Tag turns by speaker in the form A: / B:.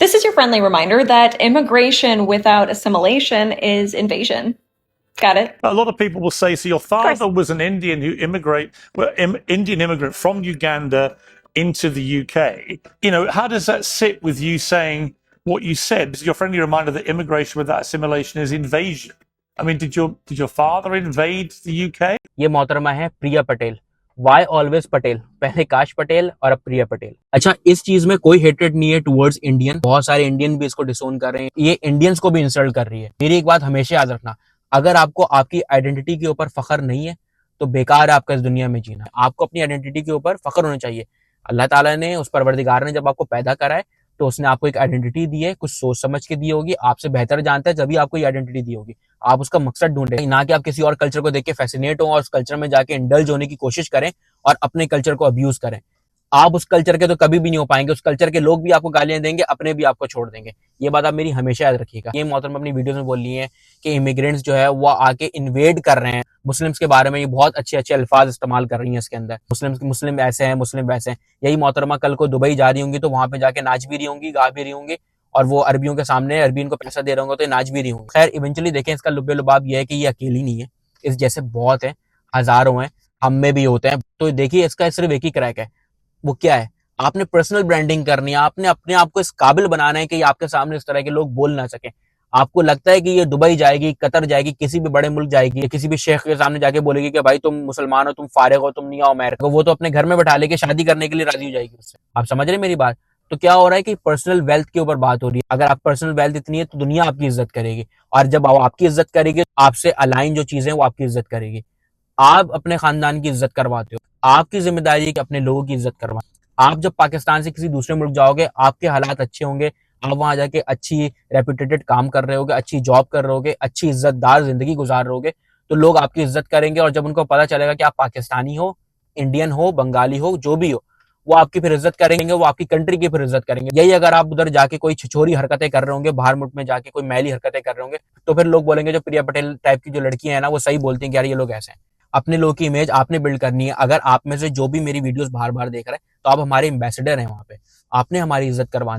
A: This is your friendly reminder that immigration without assimilation is invasion. Got it?
B: A lot of people will say, so your father was an Indian Indian immigrant from Uganda into the UK. You know, how does that sit with you saying what you said? Is your friendly reminder that immigration without assimilation is invasion? I mean, did your father invade the UK?
C: ये मोहतरमा है प्रिया Patel. Why always Patel, पहले काश पटेल और अब प्रिया पटेल। अच्छा, इस चीज में कोई हेट्रेड नहीं है टुवर्ड्स इंडियन, बहुत सारे इंडियन भी इसको डिसोन कर रहे हैं, ये इंडियंस को भी इंसल्ट कर रही है। मेरी एक बात हमेशा याद रखना, अगर आपको आपकी आइडेंटिटी के ऊपर फख्र नहीं है तो बेकार है आपका इस दुनिया में जीना। आपको अपनी आइडेंटिटी के ऊपर फख्र होना चाहिए। अल्लाह ताला ने, उस परवरदिगार ने जब आपको पैदा करा है तो उसने आपको एक आइडेंटिटी दी है, कुछ सोच समझ के दी होगी, आपसे बेहतर जानता है जब भी आपको ये आइडेंटिटी दी होगी। आप उसका मकसद ढूंढे, ना कि आप किसी और कल्चर को देख के फैसिनेट हो और उस कल्चर में जाके इंडल्ज होने की कोशिश करें और अपने कल्चर को अब्यूज करें। आप उस कल्चर के तो कभी भी नहीं हो पाएंगे, उस कल्चर के लोग भी आपको गालियां देंगे, अपने भी आपको छोड़ देंगे। ये बात आप मेरी हमेशा याद रखिएगा। ये मोहतरम अपनी वीडियोस में बोल रही है कि इमिग्रेंट्स जो है वो आके इन्वेड कर रहे हैं मुस्लिम्स के बारे में, ये बहुत अच्छे अच्छे अल्फाज इस्तेमाल कर रही हैं इसके अंदर। मुस्लिम ऐसे हैं, मुस्लिम वैसे हैं। यही मोहतरमा कल को दुबई जा रही होंगी तो वहां पे जाके नाच भी रही होंगी, गा भी रही होंगी, और वो अरबियों के सामने अरबी इनको पैसा दे रहे होंगे तो ये नाच भी रही होंगी। खैर, इवेंचुअली देखें, इसका लुब्बे लुबाब ये है कि ये अकेली नहीं है, इस जैसे बहुत है, हजारों हैं, हम में भी होते हैं। तो देखिए, इसका सिर्फ एक ही क्रैक है, वो क्या है? आपने पर्सनल ब्रांडिंग करनी है, आपने अपने आप को इस काबिल बनाना है कि आपके सामने इस तरह के लोग बोल ना सकें। आपको लगता है कि ये दुबई जाएगी, कतर जाएगी, किसी भी बड़े मुल्क जाएगी, किसी भी शेख के सामने जाके बोलेगी कि भाई तुम मुसलमान हो, तुम फारिग हो, तुम नहीं आओ अमेरिका, वो तो अपने घर में बैठा लेके शादी करने के लिए राजी हो जाएगी उससे। आप समझ रहे मेरी बात? तो क्या हो रहा है कि पर्सनल वेल्थ के ऊपर बात हो रही है। अगर आप पर्सनल वेल्थ इतनी है तो दुनिया आपकी इज्जत करेगी, और जब वो आपकी इज्जत करेगी, आपसे अलाइन जो चीजें वो आपकी इज्जत करेगी। आप अपने खानदान की इज्जत करवाते हो, आपकी जिम्मेदारी है कि अपने लोगों की इज्जत करवा। आप जब पाकिस्तान से किसी दूसरे मुल्क जाओगे, आपके हालात अच्छे होंगे, आप वहां जाके अच्छी रेप्यूटेटेड काम कर रहे होगे, अच्छी जॉब कर रहे होगे, अच्छी इज्जतदार जिंदगी गुजार रहे होगे, तो लोग आपकी इज्जत करेंगे। और जब उनको पता चलेगा कि आप पाकिस्तानी हो, इंडियन हो, बंगाली हो, जो भी हो, वो आपकी फिर इज्जत करेंगे, वो आपकी कंट्री की फिर इज्जत करेंगे। यही अगर आप उधर जाके कोई छिछोरी हरकतें कर रहे होंगे, बाहर मुल्क में जाके कोई मैली हरकतें कर रहे होंगे, तो फिर लोग बोलेंगे जो प्रिया पटेल टाइप की जो लड़कियां हैं ना, वो सही बोलती हैं कि यार ये लोग ऐसे हैं। अपने लोग की इमेज आपने बिल्ड करनी है। अगर आप में से जो भी मेरी वीडियोस बार बार देख रहे हैं तो आप हमारे एम्बेसडर हैं, वहां पे आपने हमारी इज्जत करवानी।